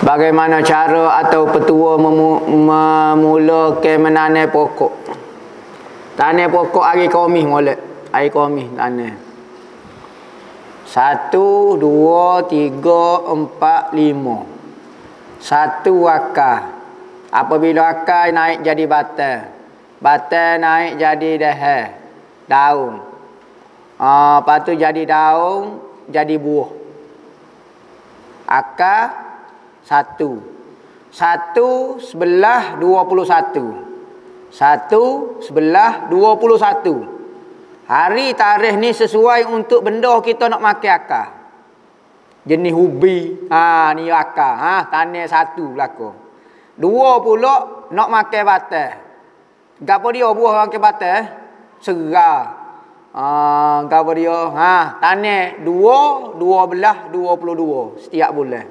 Bagaimana cara atau petua memulakan menanam pokok? Tanam pokok hari Khamis molek. Hari Khamis tanam. 1, 2, 3, 4, 5. 1 akar. Apabila akar naik jadi batang. Batang naik jadi daun. Lepas tu jadi daun, jadi buah. Akar 1 sebelah 21. 1 sebelah 21. Hari tarikh ni sesuai untuk benda kita nak makan akar. Jenis ubi. Ni akar. Tanam 1 belakang. 2 pula nak makan batang. Gapo dia buah makan batang? Serah. Gapo dia? Tanam 2 belah 22 setiap bulan.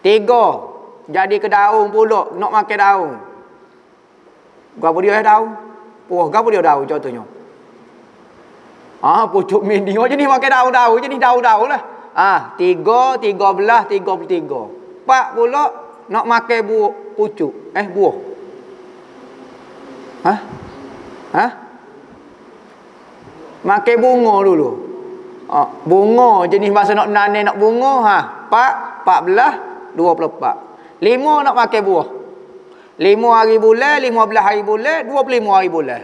3 jadi ke daun pula nak makan daun. Gapo dia daun? Gapo dia daun contohnya? Pucuk mini jenis makan daun-daun, jenis daun-daun lah. 3 belah 33. 4 pula nak makan buah pucuk. Buah. Makan bunga dulu. Bunga jenis masa nak menanam nak bunga. 4 belah 24. 5 nak makan buah. 5 hari bulan, 15 hari bulan, 25 hari bulan.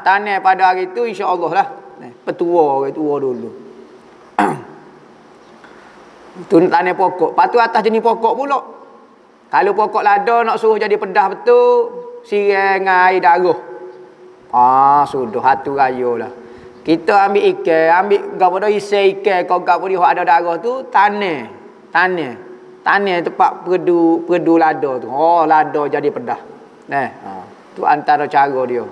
Tanam pada hari tu insya-Allah lah. Petua dulu. Tu tanam pokok. Lepas tu atas jenis pokok pula. Kalau pokok lada nak suruh jadi pedah betul, siram dengan air darah. Sudah hatu raya lah. Kita ambil ikan, gapo dah isi ikan kau gapo dia ada darah tu, tanam tempat perdu lada tu. Lada jadi pedah. Tu antara cara dia.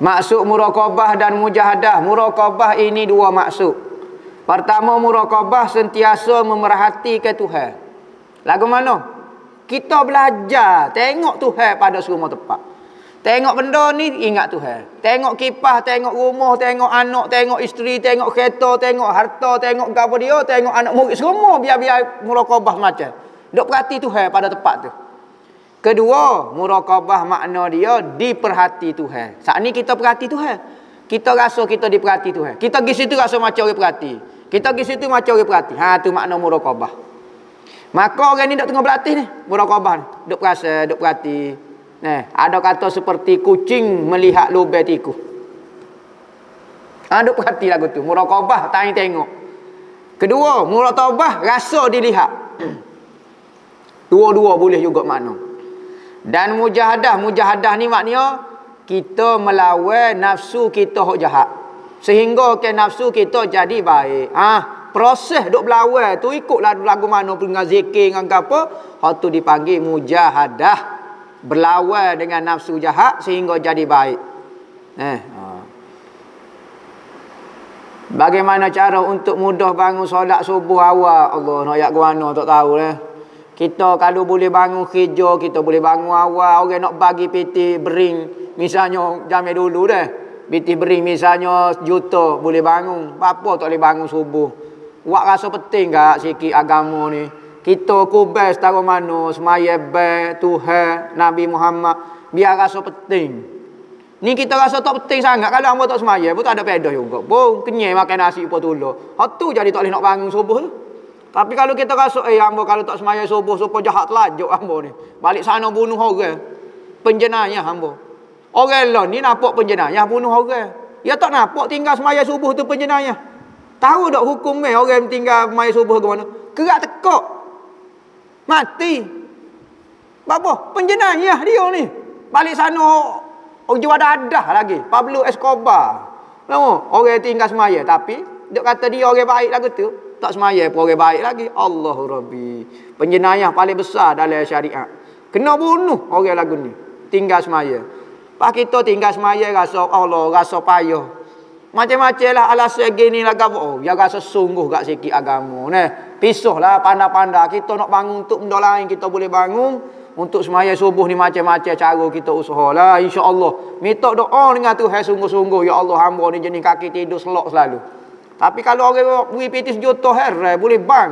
Maksud muraqabah dan mujahadah. Muraqabah ini 2 maksud. Pertama, muraqabah sentiasa memerhati ke Tuhan. Lagu mana? Kita belajar tengok Tuhan pada semua tempat. Tengok benda ni ingat Tuhan. Tengok kipas, tengok rumah, tengok anak, tengok isteri, tengok kereta, tengok harta, tengok gapo dia, tengok anak murid semua biar muraqabah macam. Duk perhati Tuhan pada tempat tu. Kedua, muraqabah makna dia diperhati Tuhan. Saat ni kita perhati Tuhan. Kita rasa kita diperhati Tuhan. Kita pergi situ rasa macam orang perhati. Kita pergi situ macam orang perhati. Tu makna muraqabah. Maka orang ni duk tengah berlatih ni, muraqabah ni. Duk perasa, duk perhati. Ada kata seperti kucing melihat lubang tikus. Duk perhati lagu tu. Muraqabah tengok. Kedua, muraqabah rasa dilihat. Dua-dua boleh juga makna. Dan mujahadah ni maknanya kita melawan nafsu kita hok jahat. Sehingga ke nafsu kita jadi baik. Proses duk berlawan tu ikutlah lagu mana dengan zikir dengan apa. Hak tu dipanggil mujahadah. Berlawan dengan nafsu jahat sehingga jadi baik. Bagaimana cara untuk mudah bangun solat subuh awal? Allah nak ayat guana tak tahu lah. Kita kalau boleh bangun kerja, kita boleh bangun awal. Orang nak bagi piti bering, misalnya jamai dulu dah. Piti bering misalnya juta boleh bangun. Apa tak boleh bangun subuh? Wak rasa penting tak sikit agama ni? Kita kubas taruh mana semaya baik Tuhan Nabi Muhammad biar rasa penting. Ni kita rasa tak penting sangat kalau hamba tak semaya pun tak ada faedah juga. Pun kenyai makan nasi pun tolong. Hak tu jadi tak boleh nak bangun subuh tu. Tapi kalau kita rasa hamba kalau tak semaya subuh supaya jahat telajuk hamba ni. Balik sana bunuh orang. Penjenayah hamba. Orang lah ni nampak penjenayah bunuh orang. Ya tak nampak tinggal semaya subuh tu penjenayah. Tahu tak hukum orang tinggal semaya subuh ke mana? Kerak tekak. Mati. Apa? Penjenayah dia ni. Balik sana orang jual dadah lagi. Pablo Escobar. Tahu? Orang tinggal semaya tapi dia kata dia orang baik lagu tu. Tak semaya pun orang baik lagi. Allahu Rabbi. Penjenayah paling besar dalam syariat. Kena bunuh orang lagu ni. Tinggal semaya. Pak kita tinggal semaya rasa Allah, rasa payah. Macam-macam lah alasan gini lah gapo. Ya rasa sungguh gak sikit agama. Pisah lah pandai-pandai. Kita nak bangun untuk benda lain kita boleh bangun. Untuk semaya subuh ni macam-macam cara kita usahalah, insya-Allah. Minta doa dengan Tuhan sungguh-sungguh, ya Allah hamba ni jenis kaki tidur selok selalu. Tapi kalau orang beri piti sejuta heran boleh bang.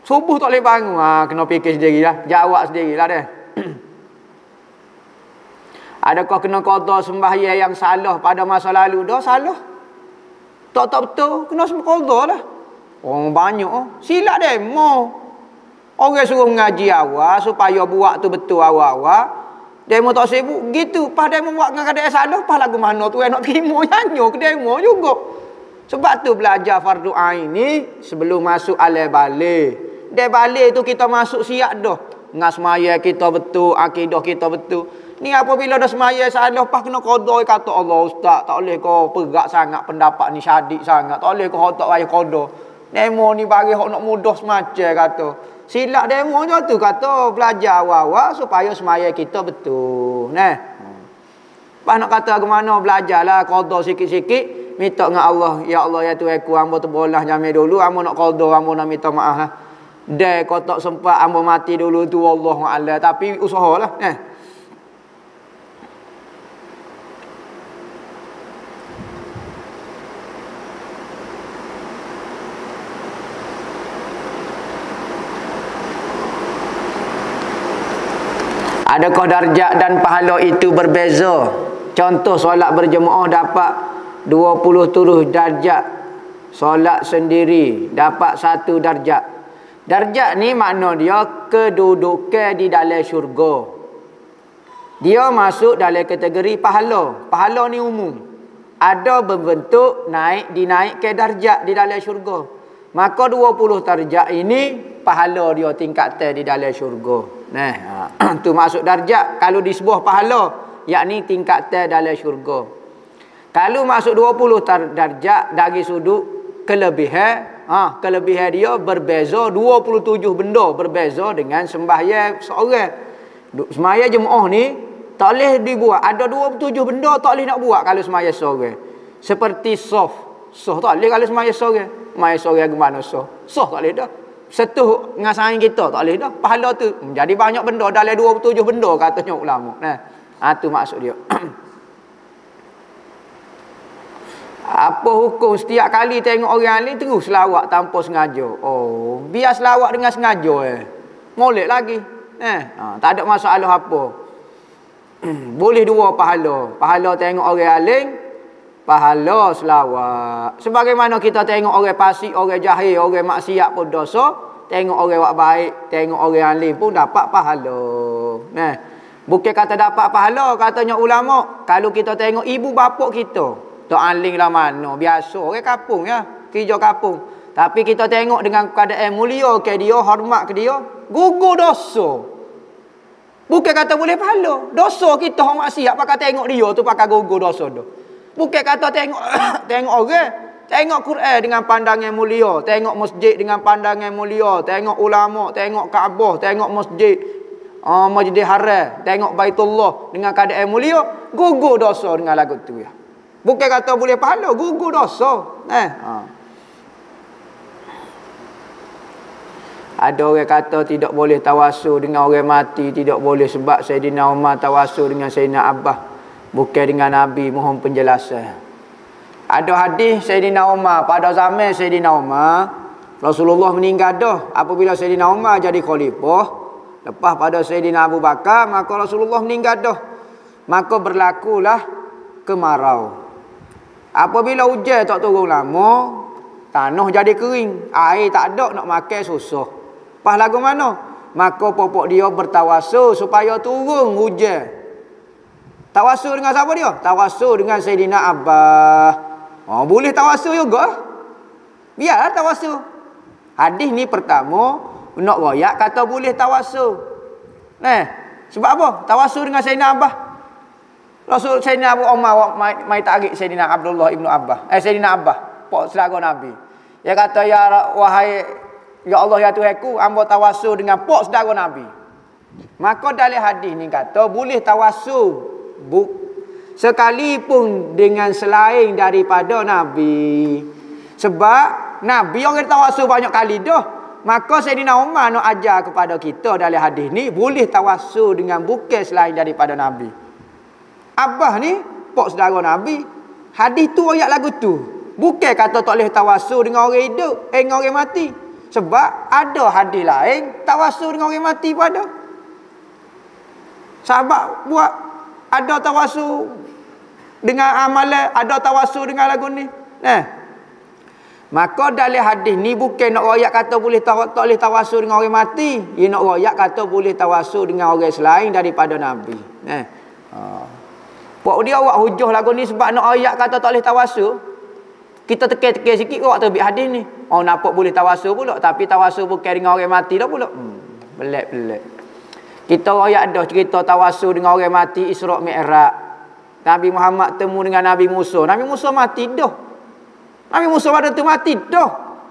Subuh tak boleh bangun. Kena fikir sendirilah, jawab sendirilah dah. Adakah kena qada sembahyang yang salah pada masa lalu? Dah salah. Tak betul, kena qada lah. Orang banyak silap demo. Orang suruh mengaji awal supaya buat tu betul awal-awal. Demo tak sibuk gitu. Pas demo buat dengan keadaan salah, pas lagu mana tu nak terima nyanyi ke demo juga. Sebab tu belajar fardu ain ni sebelum masuk alai balik. Dia balik tu kita masuk siap dah. Dengan semaya kita betul, akidah kita betul. Ni apabila dah semaya salah pas kena qada kata Allah ustaz tak boleh kau perak sangat pendapat ni syadik sangat. Tak boleh kau tak payah qada. Demo ni bagi hok nak mudah semacam kata. Silap demo je tu kata belajar awal-awal supaya semaya kita betul. Nah. Pas nak kata ke mana belajarlah qada sikit-sikit, minta dengan Allah, ya Allah ya Tuhanku hamba terbolah jamai dulu, hamba nak qada, hamba nak minta maaf lah. Dai kau tak sempat hamba mati dulu tu wallahu a'lam, tapi usahalah. Adakah darjat dan pahala itu berbeza? Contoh solat berjemaah dapat 27 darjat. Solat sendiri dapat 1 darjat. Darjat ni makna dia kedudukan di dalam syurga. Dia masuk dalam kategori pahala. Pahala ni umum. Ada berbentuk dinaikkan darjat di dalam syurga. Maka 20 darjat ini pahala dia tingkatan di dalam syurga. Nah, tu masuk darjat kalau di sebuah pahala, yakni tingkatan dalam syurga. Kalau masuk 20 darjat dari sudut kelebihan, kelebihan dia berbeza 27 benda berbeza dengan sembahyang seorang. Sembahyang jemaah ni tak boleh dibuat. Ada 27 benda tak boleh nak buat kalau sembahyang seorang. Seperti sof tak boleh kalau sembahyang seorang. Sembahyang seorang ke mana sof tak boleh dah. Setuh dengan saing kita tak boleh dah. Pahala tu menjadi banyak benda dalam 27 benda katanya ulama. Tu maksud dia. Apa hukum setiap kali tengok orang lain terus selawat tanpa sengaja? Oh, biar selawat dengan sengaja molek lagi. Tak ada masalah apa. Boleh 2 pahala. Pahala tengok orang lain, pahala selawat. Sebagaimana kita tengok orang fasik, orang jahil, orang maksiat pun dosa, tengok orang buat baik, tengok orang alim pun dapat pahala. Bukan kata dapat pahala, katanya ulama, kalau kita tengok ibu bapa kita, tok alim lah mana, biasa orang kampung ya, kerja kampung. Tapi kita tengok dengan keadaan mulia ke dia, hormat ke dia, gugur dosa. Bukan kata boleh pahala. Dosa kita orang maksiat pakai tengok dia tu pakai gugur dosa tu. Bukan kata tengok tengok orang, tengok Quran dengan pandangan mulia, tengok masjid dengan pandangan mulia, tengok ulama, tengok Kaabah, tengok masjid, Masjidil Haram, tengok Baitullah dengan keadaan mulia, gugur dosa dengan lagu tu ya. Bukan kata boleh pahala, gugur dosa. Ada orang kata tidak boleh tawasul dengan orang mati, tidak boleh sebab Sayyidina Umar tawasul dengan Sayyidina Abbas, bukan dengan Nabi. Mohon penjelasan. Ada hadis Sayyidina Umar, pada zaman Sayyidina Umar, Rasulullah meninggal dah. Apabila Sayyidina Umar jadi khalifah, lepas pada Sayyidina Abu Bakar, maka Rasulullah meninggal dah. Maka berlakulah kemarau. Apabila hujan tak turun lama, tanah jadi kering, air tak ada, nak makan susah. Pas lagu mana? Maka popok dia bertawasul supaya turun hujan. Tawasul dengan siapa dia? Tawasul dengan Sayyidina Abbas. Boleh tawasul juga. Biarlah tawasul. Hadis ni pertama nak royak kata boleh tawasul. Sebab apa? Tawasul dengan Sayyidina Abbas. Rasul Sayyidina Abu Umar mai tarik Sayyidina Abdullah ibnu Abbas. Sayyidina Abbas, pak saudara Nabi. Dia kata ya Allah ya Tuhanku, hamba tawasul dengan pak saudara Nabi. Maka dalam hadis ni kata boleh tawasul sekalipun dengan selain daripada Nabi. Sebab Nabi orang tawasul banyak kali dah. Maka Sayyidina Umar nak ajar kepada kita dalam hadis ni boleh tawassul dengan bukan selain daripada Nabi. Abah ni pok saudara Nabi. Hadis tu ayat lagu tu. Bukan kata tak boleh tawassul dengan orang hidup, dengan orang mati. Sebab ada hadis lain tawassul dengan orang mati pun ada. Sahabat buat ada tawassul dengan amalan, ada tawassul dengan lagu ni. Maka dalam hadis ni bukan nak royak kata boleh tak boleh tawassul dengan orang mati. Ia nak royak kata boleh tawassul dengan orang selain daripada Nabi. Pok dia awak hujah lagu ni sebab nak royak kata tak boleh tawassul. Kita tekan-tekan sikit awak terbit hadis ni. Oh nampak boleh tawassul pula, tapi tawassul bukan dengan orang mati dah pula. Pelik-pelik. Kita royak ada cerita tawassul dengan orang mati Isra' Mi'raj. Nabi Muhammad temu dengan Nabi Musa. Nabi Musa mati dah. Nabi Musa pada tu mati dah.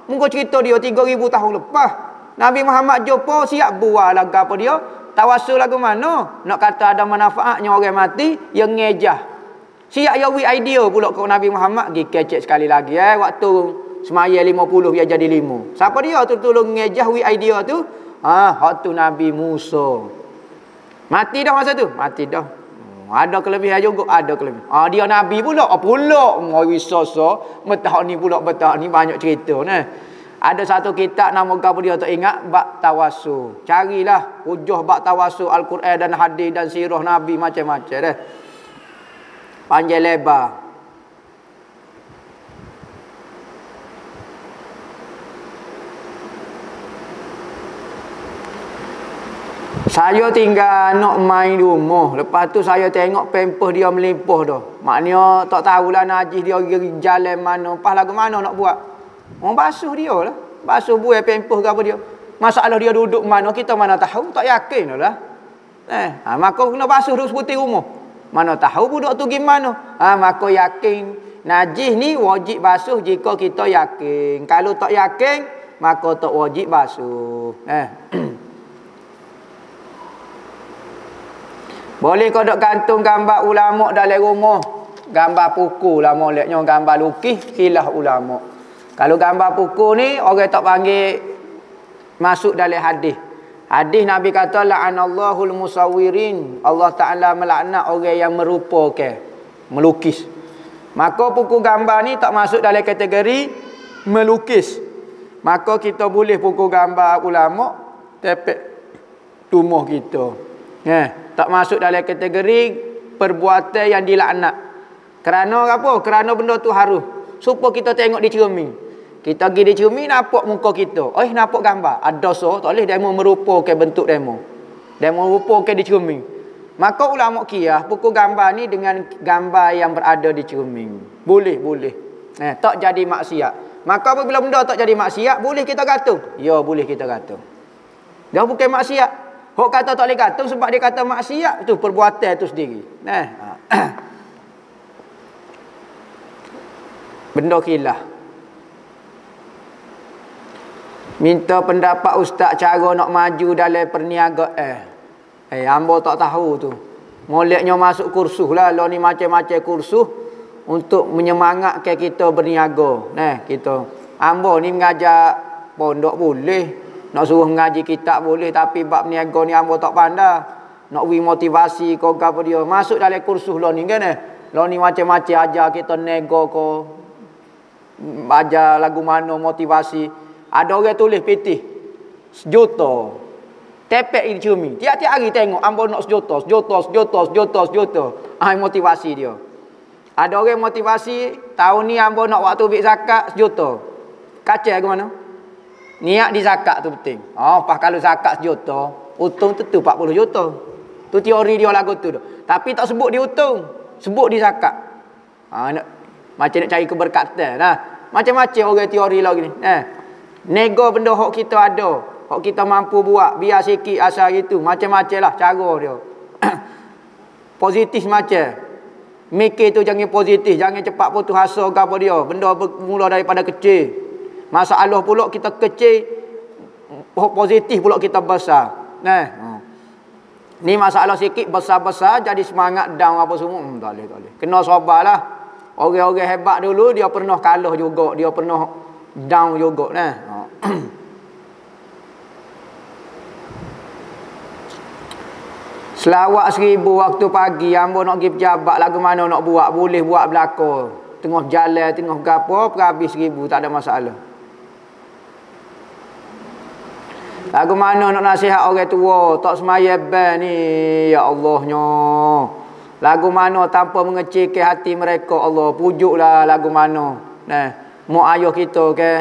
Mungkin cerita dia 3000 tahun lepas. Nabi Muhammad jumpa siap buat lagu apa dia? Tawassul lagu mana? Nak kata ada manfaatnya orang mati yang ngejah. Siap ya idea pula ke Nabi Muhammad pergi kecek sekali lagi waktu semaya 50 biar jadi 5. Siapa dia tu tolong ngejah idea tu? Waktu Nabi Musa. Mati dah masa tu? Mati dah. Ada kelebihan juga, ada kelebihan. Dia Nabi pula. Pula wisoso, betah ni pula betah ni banyak cerita ni. Ada satu kitab nama apa dia tak ingat, bab tawassul. Carilah hujah bab tawassul Al-Quran dan hadis dan sirah Nabi macam-macam dah. Panjang lebar. Saya tinggal nak main rumah. Lepas tu saya tengok pempeh dia melimpah dah. Maknanya tak tahulah najis dia jalan mana, pas lagu mana nak buat. Orang basuh dia lah. Basuh buah pempeh ke apa dia. Masalah dia duduk mana kita mana tahu, tak yakin lah. Maka kena basuh dulu sebutir rumah. Mana tahu budak tu gimana. Maka yakin najis ni wajib basuh jika kita yakin. Kalau tak yakin, maka tak wajib basuh. Boleh kau dok gantung gambar ulama dalam rumah. Gambar puku lah moleknya, gambar lukis khilaf ulama. Kalau gambar puku ni orang tak panggil masuk dalam hadis. Hadis Nabi kata la'anallahul musawwirin. Allah Taala melaknat orang yang merupakan, melukis. Maka puku gambar ni tak masuk dalam kategori melukis. Maka kita boleh puku gambar ulama tepek rumah kita. Tak masuk dalam kategori perbuatan yang dilaknat. Kerana apa? Kerana benda tu harus supaya kita tengok di cermin. Kita pergi di cermin nampak muka kita. Nampak gambar. Ada so tak boleh demo merupakan bentuk demo. Demo merupakan di cermin. Maka ulama qiyas pukul gambar ni dengan gambar yang berada di cermin. Boleh. Tak jadi maksiat. Maka apabila benda tak jadi maksiat, boleh kita gantung? Ya, boleh kita gantung. Dia bukan maksiat. Hok kata tak boleh gantung sebab dia kata maksiat tu perbuatan tu sendiri. Benda khilaf. Minta pendapat ustaz cara nak maju dalam perniagaan. Hamba tak tahu tu. Moleknya masuk kursus lah. Lo ni macam-macam kursus untuk menyemangatkan kita berniaga. Kita. Hamba ni mengajar pondok boleh. Nak suruh mengaji kitab boleh. Tapi bab niaga ni hamba tak pandai. Nak beri motivasi kau apa dia. Masuk dalam kursus lo ni kan. Lo ni macam-macam ajar kita nego ko. Ajar lagu mana motivasi. Ada orang tulis pitih sejuta. Tepek di cermin. Tiap-tiap hari tengok hamba nak sejuta. Motivasi dia. Ada orang motivasi tahun ni hamba nak waktu ambil zakat sejuta. Kacau ke mana? Niat di zakat tu penting. Pas kalau zakat sejuta, untung tentu 40 juta. Tu teori dia lagu tu. Tapi tak sebut di untung, sebut di zakat. Macam nak cari keberkatan. Macam-macam orang teori lagi ni. Nego benda hak kita ada, hak kita mampu buat, biar sikit asal gitu. Macam-macam lah cara dia. Positif macam. Mikir tu jangan positif, jangan cepat putus asa ke apa dia. Benda bermula daripada kecil. Masalah pula kita kecil, positif pula kita besar. Ni masalah sikit besar-besar jadi semangat down apa semua. Tak boleh. Kena sabarlah. Orang-orang hebat dulu dia pernah kalah juga, dia pernah down juga Selawat 1000 waktu pagi, hamba nak pergi pejabat lagu mana nak buat, boleh buat belaka. Tengah jalan, tengah gapo, habis 1000, tak ada masalah. Lagu mana nak nasihat orang tua, tak semaya ban ni, ya Allahnya. Lagu mana tanpa mengecilkan hati mereka, Allah, pujuklah lagu mana. Nah, mak ayah kita ke,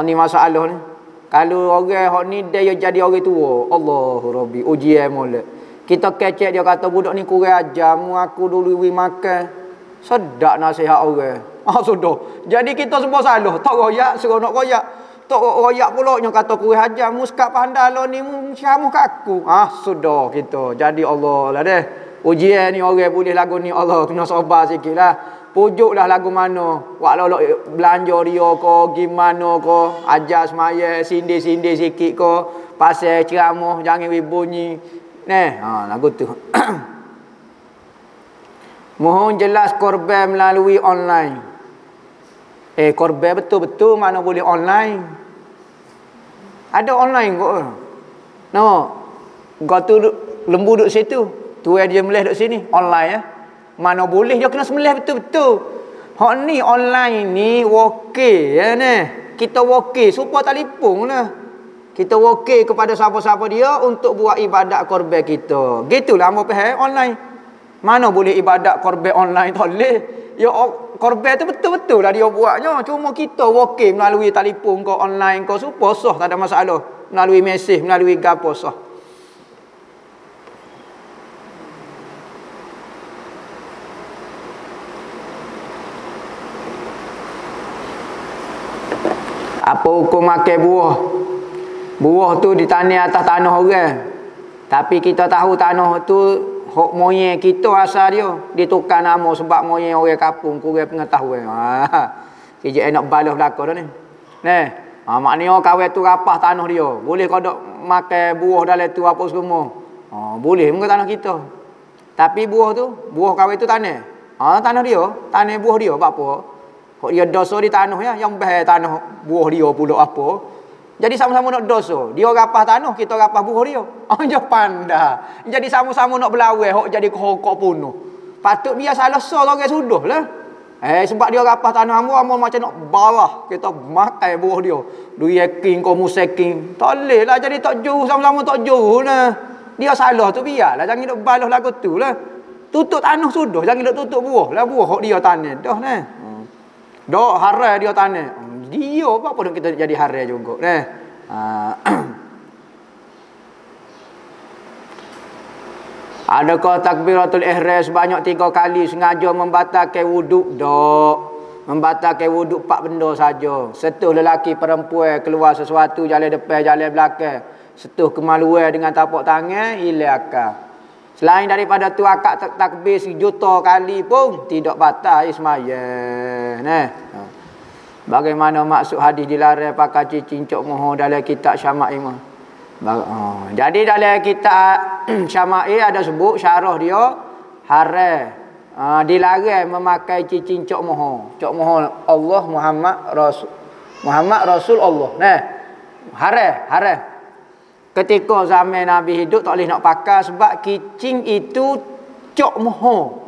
ni masalah ni. Kalau orang hok ni dia jadi orang tua, Allahu Rabbi, ujian molek. Kita kecek dia kata budak ni kurang ajar, mu aku dulu wi makan. Sedak nasihat orang. Sudah. Jadi kita semua salah. Tak royak, suruh nak royak. Tak royak pula nya kata kurang ajar, mu sekat pandai lo ni mu syamuh kat aku. Sudah kita. Jadi Allah lah deh. Ujian ni orang boleh lagu ni Allah kena sabar sikitlah. Pujuklah lagu mana. Walau belanja dia ke, gimana ke, ajar semaya, sindir-sindir sikit ke, pasal ceramah jangan bunyi. Lagu tu. Mohon jelas korban melalui online. Korban betul-betul mana boleh online. Ada online kok. No. Kau tu lembu duduk situ. Tu dia melih duduk sini. Online ya. Mana boleh dia kena sembelih betul-betul. Hak ni online ni okey ya ni. Kita okey supaya telefon lah. Kita wakil kepada siapa-siapa dia untuk buat ibadat korban kita. Gitulah hamba faham online. Mana boleh ibadat korban online tak boleh. Ya korban tu betul-betul lah dia buatnya. Cuma kita wakil melalui telefon ke online ke supaya sah, tak ada masalah. Melalui mesej, melalui gapo sah. Apa hukum makan buah? Buah tu ditanam atas tanah orang. Tapi kita tahu tanah tu hok moyang kita asal dia. Ditukar nama sebab moyang orang kampung kurang pengetahuan. Kejap nak balas belaka dah ni. Maknanya kawan tu rapah tanah dia. Boleh kau dok makan buah dalam tu apa semua. Boleh muka tanah kita. Tapi buah tu, buah kawan tu tanah. Tanah dia, tanah buah dia buat apa? Kok dia dosa di tanah ya, yang bahaya tanah buah dia pula apa? Jadi sama-sama nak dosa. Dia rapah tanah, kita rapah buah dia. Dia pandai. Jadi sama-sama nak berlawan, hok jadi kehokok punuh. Patut biar salah orang sudah lah. Sebab dia rapah tanah hamba macam nak balah. Kita makan buah dia. Dia yakin kau museking. Tak boleh lah jadi tak jauh, sama-sama tak jauh lah. Dia salah tu biarlah. Jangan nak balah lagu tu lah. Tutup tanah sudah. Jangan nak tutup buah lah. Buah hok dia tanah. Dah lah. Dah harai dia tanah. Dia apa nak kita jadi harai juga. Adakah takbiratul ihram sebanyak 3 kali sengaja membatalkan wuduk? Tak. Membatalkan wuduk 4 benda saja. Setuh lelaki perempuan keluar sesuatu jalan depan jalan belakang. Setuh kemaluan dengan tapak tangan hilang akal. Selain daripada tu akad takbir 1 juta kali pun tidak batal sembahyang. Bagaimana maksud hadis dilarang pakai cincin cok moho dalam kitab Syama'il? Jadi dalam kitab Syama'il ada sebut syarah dia haram. Dilarang memakai cincin cok moho. Cok moho Allah Muhammad Rasul Allah. Haram. Ketika zaman Nabi hidup tak boleh nak pakai sebab cincin itu cok moho.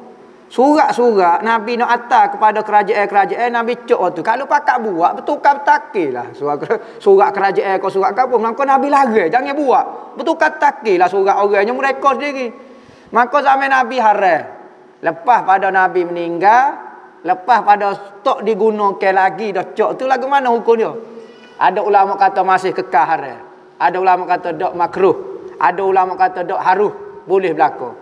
Surat-surat Nabi nak hantar kepada kerajaan-kerajaan Nabi cok tu. Kalau pakak buat bertukar takirlah surat kerajaan kau surat kampung. Maka Nabi larang jangan buat. Bertukar takirlah surat orangnya mereka sendiri. Maka zaman Nabi haram. Lepas pada Nabi meninggal, lepas pada stok digunakan lagi dah cok tu lagu mana hukum dia? Ada ulama kata masih kekal haram. Ada ulama kata dak makruh. Ada ulama kata dak haruh, boleh berlaku.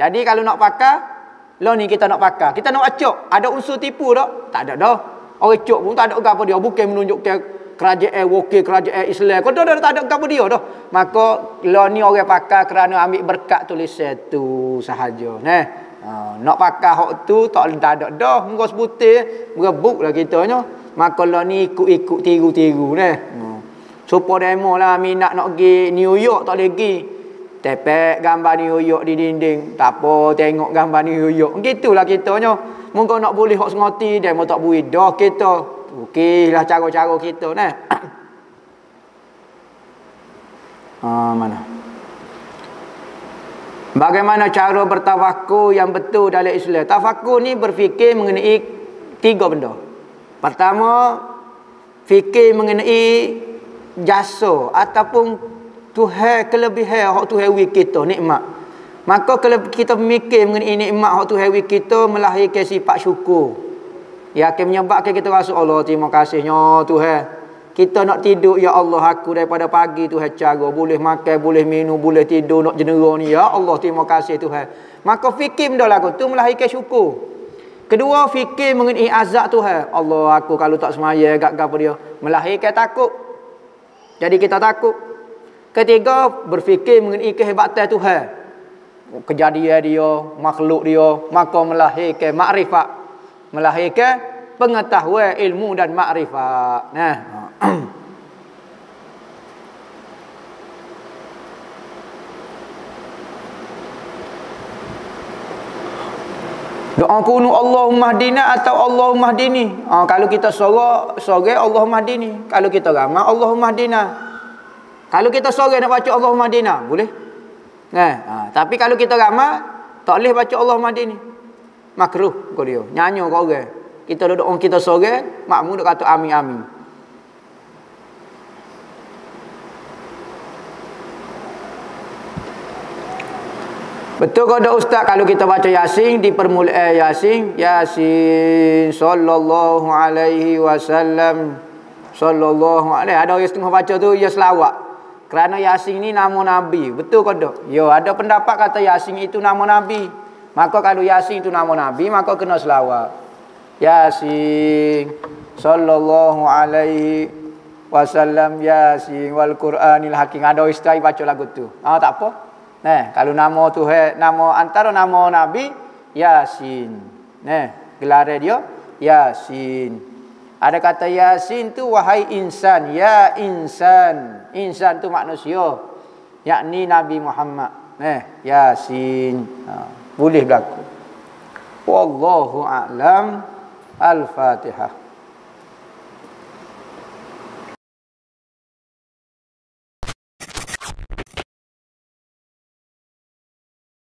Jadi kalau nak pakai lo ni kita nak pakai. Kita nak acok. Ada unsur tipu tak? Tak ada dah. Orang cok pun tak ada apa dia. Bukan menunjukkan kerajaan wakil kerajaan Islam. Kau dah tak ada apa dia dah. Maka lo ni orang pakai kerana ambil berkat tulisan tu sahaja. Nak pakai hak tu tak ada dah. Muka sebutir berebuklah kitanya. Maka lo ni ikut-ikut tiru-tiru supaya demo lah minat nak pergi New York tak boleh pergi. Tepek gambar New York di dinding. Tak apa tengok gambar New York. Gitulah kitanya. Mungkin nak boleh hak sengoti dia mau tak boleh dah kita. Okeylah cara-cara kita mana? Bagaimana cara bertafakur yang betul dalam Islam? Tafakur ni berfikir mengenai 3 benda. Pertama, fikir mengenai jasa ataupun Tuhan kelebihan hak Tuhan beri kita, nikmat. Maka kalau kita mikir mengenai nikmat hak Tuhan beri kita, melahirkan sifat syukur. Ya akan menyebabkan kita rasa Allah terima kasihnya Tuhan. Kita nak tidur, ya Allah aku daripada pagi Tuhan cara, boleh makan, boleh minum, boleh tidur, nak jenera ni, ya Allah terima kasih Tuhan. Maka fikir benda lagu tu melahirkan syukur. Kedua, fikir mengenai azab Tuhan. Allah aku kalau tak semaya gap-gap dia, melahirkan takut. Jadi kita takut. Ketiga, berfikir mengenai kehebatan Tuhan. Kejadian dia, makhluk dia, maka melahirkan makrifat. Melahirkan pengetahuan, ilmu dan makrifat. Nah. Doa kunu Allahumma hdina atau Allahumma hdini. Kalau kita sore Allahumma hdini. Kalau kita ramai Allahumma hdina. Kalau kita sore nak baca Allahumma hdina, boleh? Tapi kalau kita ramai tak boleh baca Allahumma hdini. Makruh kau dia. Nyanyi kau orang. Kita duduk orang kita sore, makmum duk kata amin amin. Betul ke tak ustaz kalau kita baca Yasin di permulaan Yasin, Yasin sallallahu alaihi wasallam, sallallahu alaihi, ada orang setengah baca tu ya selawat. Kerana Yasin ni nama Nabi. Betul ke tak? Ya, ada pendapat kata Yasin itu nama Nabi. Maka kalau Yasin itu nama Nabi, maka kena selawat. Yasin sallallahu alaihi wasallam, Yasin wal Qur'anil Hakim. Ada istri baca lagu tu. Tak apa. Kalau nama Tuhan, nama antara nama Nabi Yasin. Gelar dia Yasin. Ada kata Yasin tu wahai insan, ya insan. Insan tu manusia, yakni Nabi Muhammad. Yasin. Boleh berlaku. Wallahu a'lam. Al-Fatihah.